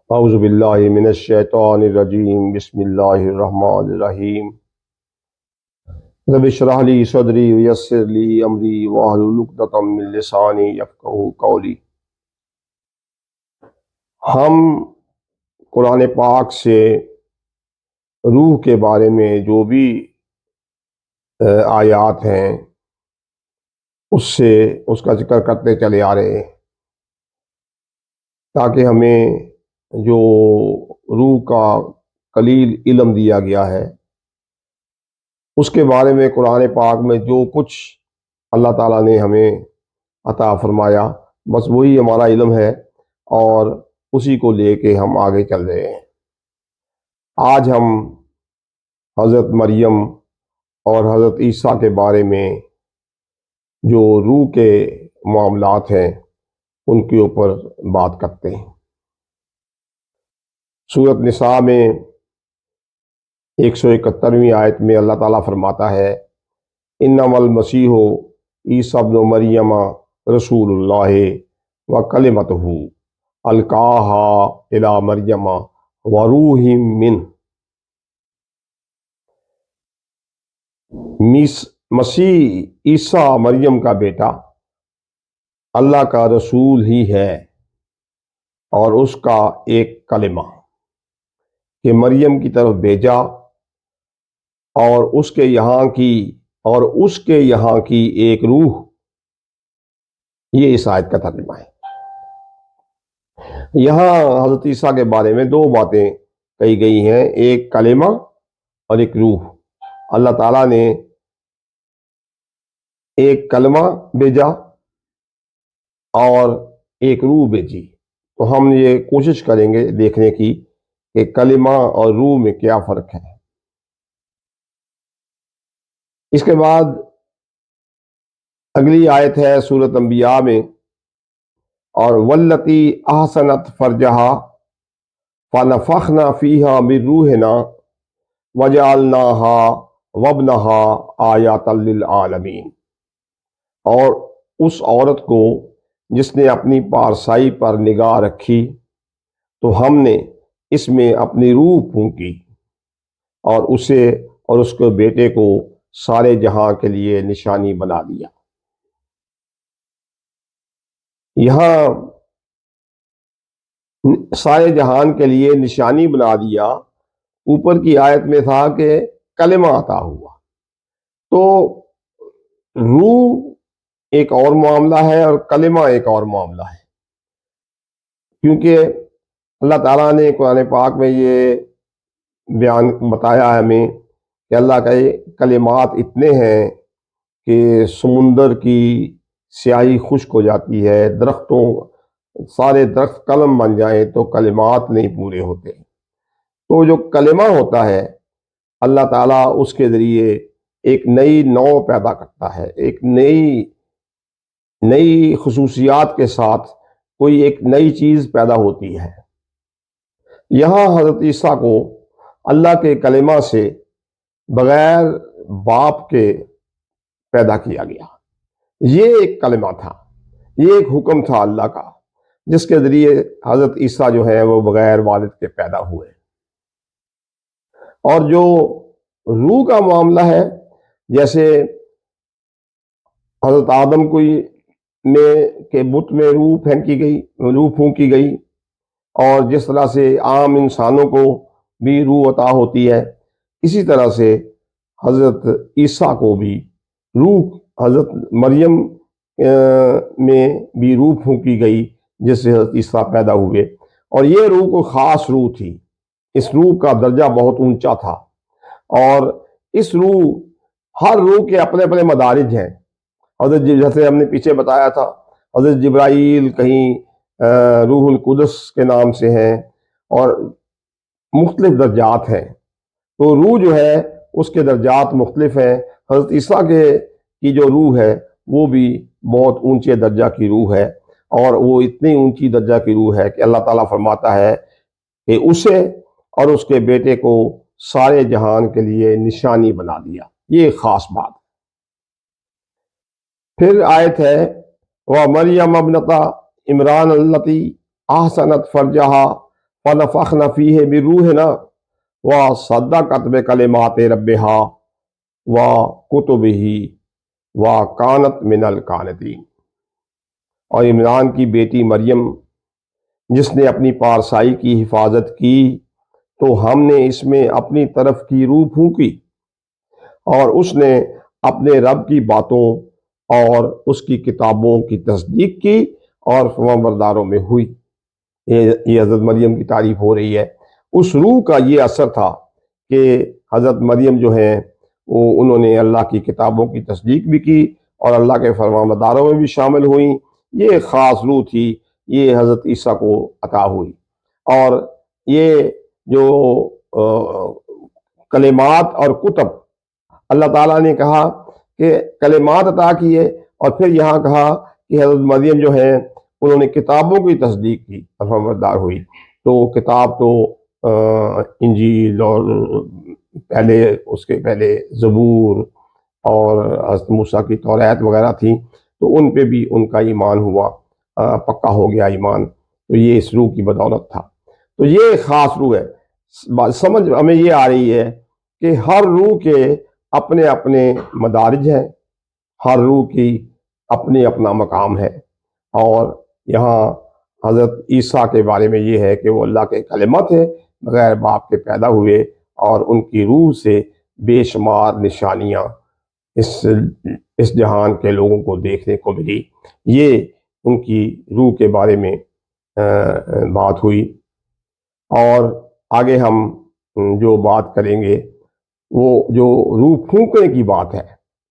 اعوذ باللہ من الشیطان الرجیم، بسم اللہ الرحمن الرحیم۔ رب اشرح لی صدری ویسر لی امری واحلل عقدۃ من لسانی یفقہوا قولی۔ ہم قرآن پاک سے روح کے بارے میں جو بھی آیات ہیں اس کا ذکر کرتے چلے آ رہے ہیں، تاکہ ہمیں جو روح کا قلیل علم دیا گیا ہے اس کے بارے میں قرآن پاک میں جو کچھ اللہ تعالیٰ نے ہمیں عطا فرمایا بس وہی ہمارا علم ہے، اور اسی کو لے کے ہم آگے چل رہے ہیں۔ آج ہم حضرت مریم اور حضرت عیسیٰ کے بارے میں جو روح کے معاملات ہیں ان کے اوپر بات کرتے ہیں۔ سورۃ نساء میں 171ویں آیت میں اللہ تعالیٰ فرماتا ہے، انما المسیح عیسیٰ ابن مریم رسول اللہ وکلمتہ القاہا الی مریم وروح منہ۔ مسیح عیسیٰ مریم کا بیٹا اللہ کا رسول ہی ہے اور اس کا ایک کلمہ کہ مریم کی طرف بھیجا، اور اس کے یہاں کی ایک روح۔ یہ اس آیت کا ترجمہ ہے۔ یہاں حضرت عیسیٰ کے بارے میں دو باتیں کہی گئی ہیں، ایک کلمہ اور ایک روح۔ اللہ تعالیٰ نے ایک کلمہ بھیجا اور ایک روح بھیجی، تو ہم یہ کوشش کریں گے دیکھنے کی کہ کلمہ اور روح میں کیا فرق ہے۔ اس کے بعد اگلی آیت ہے سورۃ انبیاء میں، اور واللتی احسنت فرجہا فنفخنا فیہا من روحنا وجعلناہا وابنہا آیات للعالمین۔ اور اس عورت کو جس نے اپنی پارسائی پر نگاہ رکھی تو ہم نے اس میں اپنی روح پھونکی، اور اسے اور اس کے بیٹے کو سارے جہاں کے لیے نشانی بنا دیا۔ یہاں سارے جہان کے لیے نشانی بنا دیا، اوپر کی آیت میں تھا کہ کلمہ عطا ہوا۔ تو روح ایک اور معاملہ ہے اور کلمہ ایک اور معاملہ ہے، کیونکہ اللہ تعالیٰ نے قرآن پاک میں یہ بیان بتایا ہے ہمیں کہ اللہ کے کلمات اتنے ہیں کہ سمندر کی سیاہی خشک ہو جاتی ہے، سارے درخت قلم بن جائیں تو کلمات نہیں پورے ہوتے۔ تو جو کلمہ ہوتا ہے اللہ تعالیٰ اس کے ذریعے ایک نئی نوع پیدا کرتا ہے، ایک نئی خصوصیات کے ساتھ کوئی ایک نئی چیز پیدا ہوتی ہے۔ یہاں حضرت عیسیٰ کو اللہ کے کلمہ سے بغیر باپ کے پیدا کیا گیا۔ یہ ایک کلمہ تھا، یہ ایک حکم تھا اللہ کا، جس کے ذریعے حضرت عیسیٰ جو ہے وہ بغیر والد کے پیدا ہوئے۔ اور جو روح کا معاملہ ہے، جیسے حضرت آدم کے بت میں روح پھونکی گئی، اور جس طرح سے عام انسانوں کو بھی روح عطا ہوتی ہے، اسی طرح سے حضرت عیسیٰ کو بھی روح، حضرت مریم میں بھی روح پھونکی گئی جس سے حضرت عیسیٰ پیدا ہوئے۔ اور یہ روح کو خاص روح تھی، اس روح کا درجہ بہت اونچا تھا، اور اس روح، ہر روح کے اپنے اپنے مدارج ہیں۔ حضرت جیسے ہم نے پیچھے بتایا تھا، حضرت جبرائیل کہیں روح القدس کے نام سے ہیں، اور مختلف درجات ہیں۔ تو روح جو ہے اس کے درجات مختلف ہیں۔ حضرت عیسیٰ کی جو روح ہے وہ بھی بہت اونچے درجہ کی روح ہے، اور وہ اتنی اونچی درجہ کی روح ہے کہ اللہ تعالیٰ فرماتا ہے کہ اسے اور اس کے بیٹے کو سارے جہان کے لیے نشانی بنا دیا۔ یہ ایک خاص بات۔ پھر آیت ہے وَمَرْيَمَ ابْنَتَ عِمْرَانَ الَّتِي احسنت فرجہا فنفخنا فیہ بروحنا وصدقت بکلمات ربہا وکتبہ وکانت من القانتین۔ اور عمران کی بیٹی مریم جس نے اپنی پارسائی کی حفاظت کی تو ہم نے اس میں اپنی طرف کی روح پھونکی اور اس نے اپنے رب کی باتوں اور اس کی کتابوں کی تصدیق کی اور فرمانبرداروں میں ہوئی۔ یہ حضرت مریم کی تعریف ہو رہی ہے۔ اس روح کا یہ اثر تھا کہ حضرت مریم جو ہیں وہ انہوں نے اللہ کی کتابوں کی تصدیق بھی کی اور اللہ کے فرمانبرداروں میں بھی شامل ہوئیں۔ یہ ایک خاص روح تھی، یہ حضرت عیسیٰ کو عطا ہوئی۔ اور یہ جو کلمات اور کتب اللہ تعالیٰ نے کہا کہ کلمات عطا کیے اور پھر یہاں کہا کہ حضرت مریم جو ہیں انہوں نے کتابوں کی تصدیق کی اور فرمانبردار ہوئی۔ تو کتاب تو انجیل اور پہلے اس کے پہلے زبور اور حضرت موسیٰ کی توریت وغیرہ تھیں، تو ان پہ بھی ان کا ایمان ہوا، پکا ہو گیا ایمان۔ تو یہ اس روح کی بدولت تھا۔ تو یہ ایک خاص روح ہے۔ سمجھ ہمیں یہ آ رہی ہے کہ ہر روح کے اپنے اپنے مدارج ہیں، ہر روح کی اپنے اپنا مقام ہے۔ اور یہاں حضرت عیسیٰ کے بارے میں یہ ہے کہ وہ اللہ کے کلمت ہیں، بغیر باپ کے پیدا ہوئے، اور ان کی روح سے بے شمار نشانیاں اس جہان کے لوگوں کو دیکھنے کو ملی۔ یہ ان کی روح کے بارے میں بات ہوئی۔ اور آگے ہم جو بات کریں گے وہ جو روح پھونکنے کی بات ہے،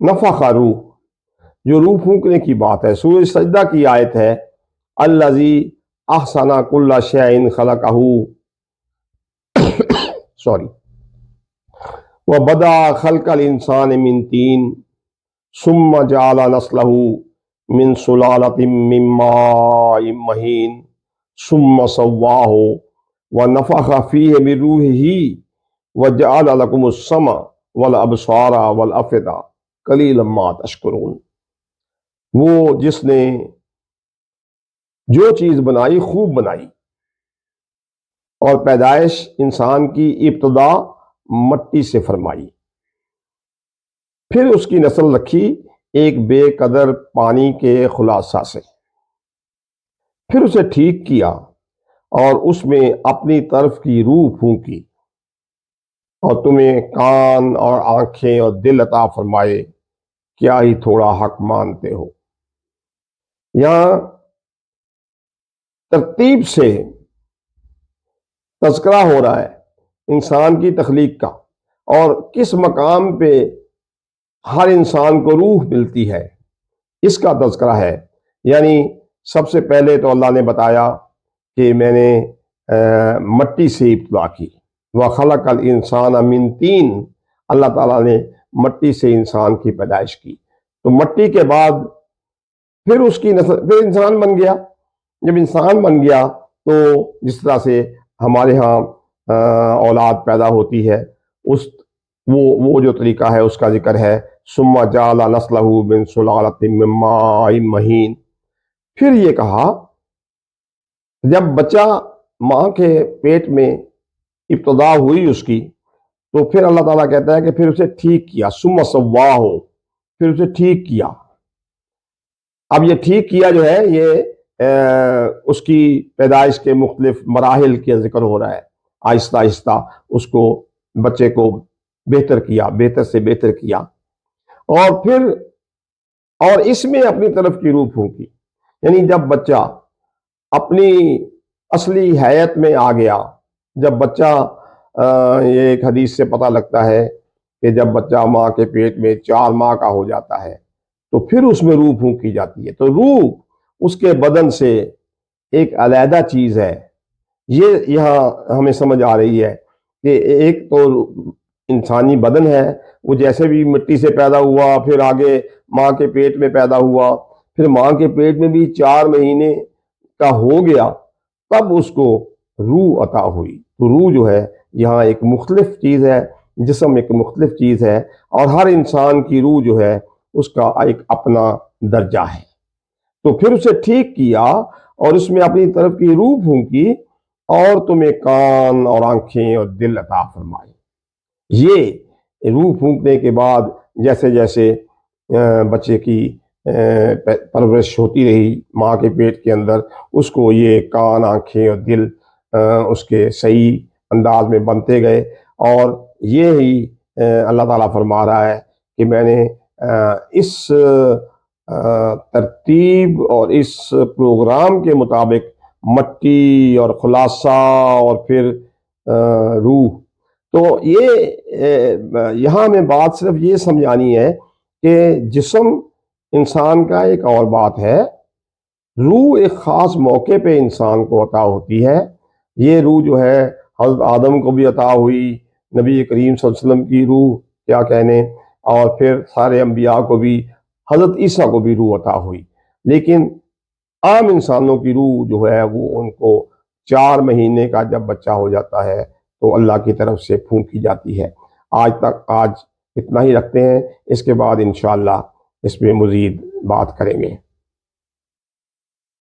نفخ روح، جو روح پھونکنے کی بات ہے، سورہ سجدہ کی آیت ہے، الذی احسن کل شیء خلقہ وبدأ خلق الانسان من طین ثم جعل نسلہ من سلالۃ من ماء مہین ثم سواہ ونفخ فیہ من روحہ وجعل لکم السمع والابصار والافئدہ قلیلا ما تشکرون۔ وہ جس نے جو چیز بنائی خوب بنائی، اور پیدائش انسان کی ابتدا مٹی سے فرمائی، پھر اس کی نسل رکھی ایک بے قدر پانی کے خلاصہ سے، پھر اسے ٹھیک کیا اور اس میں اپنی طرف کی روح پھونکی اور تمہیں کان اور آنکھیں اور دل عطا فرمائے، کیا ہی تھوڑا حق مانتے ہو۔ یہاں ترتیب سے تذکرہ ہو رہا ہے انسان کی تخلیق کا، اور کس مقام پہ ہر انسان کو روح ملتی ہے اس کا تذکرہ ہے۔ یعنی سب سے پہلے تو اللہ نے بتایا کہ میں نے مٹی سے ابتدا کی، وَخَلَقَ الْإِنسَانَ مِن طین، اللہ تعالیٰ نے مٹی سے انسان کی پیدائش کی۔ تو مٹی کے بعد پھر اس کی نسل، پھر انسان بن گیا۔ جب انسان بن گیا تو جس طرح سے ہمارے ہاں اولاد پیدا ہوتی ہے، وہ جو طریقہ ہے اس کا ذکر ہے، ثم جعل نسلہ من سلالۃ من ماء مہین۔ پھر یہ کہا جب بچہ ماں کے پیٹ میں ابتدا ہوئی اس کی، تو پھر اللہ تعالیٰ کہتا ہے کہ پھر اسے ٹھیک کیا، ثم سواہ، پھر اسے ٹھیک کیا۔ اب یہ ٹھیک کیا جو ہے یہ اس کی پیدائش کے مختلف مراحل کا ذکر ہو رہا ہے، آہستہ آہستہ اس کو، بچے کو بہتر کیا، بہتر سے بہتر کیا، اور اس میں اپنی طرف کی روح پھونکی۔ یعنی جب بچہ اپنی اصلی حیت میں آ گیا، جب بچہ یہ ایک حدیث سے پتہ لگتا ہے کہ جب بچہ ماں کے پیٹ میں 4 ماہ کا ہو جاتا ہے تو پھر اس میں روح پھونکی جاتی ہے۔ تو روح اس کے بدن سے ایک علیحدہ چیز ہے۔ یہ یہاں ہمیں سمجھ آ رہی ہے کہ ایک تو انسانی بدن ہے، وہ جیسے بھی مٹی سے پیدا ہوا، پھر آگے ماں کے پیٹ میں پیدا ہوا، پھر ماں کے پیٹ میں بھی 4 مہینے کا ہو گیا، تب اس کو روح عطا ہوئی۔ تو روح جو ہے یہاں ایک مختلف چیز ہے، جسم ایک مختلف چیز ہے، اور ہر انسان کی روح جو ہے اس کا ایک اپنا درجہ ہے۔ تو پھر اسے ٹھیک کیا اور اس میں اپنی طرف کی روح پھونکی اور تمہیں کان اور آنکھیں اور دل عطا فرمائے۔ یہ روح پھونکنے کے بعد جیسے جیسے بچے کی پرورش ہوتی رہی ماں کے پیٹ کے اندر، اس کو یہ کان، آنکھیں اور دل اس کے صحیح انداز میں بنتے گئے، اور یہ ہی اللہ تعالیٰ فرما رہا ہے کہ میں نے اس ترتیب اور اس پروگرام کے مطابق مٹی اور خلاصہ اور پھر روح، تو یہ یہاں میں بات صرف یہ سمجھانی ہے کہ جسم انسان کا ایک اور بات ہے، روح ایک خاص موقع پہ انسان کو عطا ہوتی ہے۔ یہ روح جو ہے حضرت آدم کو بھی عطا ہوئی، نبی کریم صلی اللہ علیہ وسلم کی روح کیا کہنے، اور پھر سارے انبیاء کو بھی، حضرت عیسیٰ کو بھی روح عطا ہوئی، لیکن عام انسانوں کی روح جو ہے وہ ان کو 4 مہینے کا جب بچہ ہو جاتا ہے تو اللہ کی طرف سے پھونکی جاتی ہے۔ آج اتنا ہی رکھتے ہیں، اس کے بعد انشاءاللہ اس میں مزید بات کریں گے۔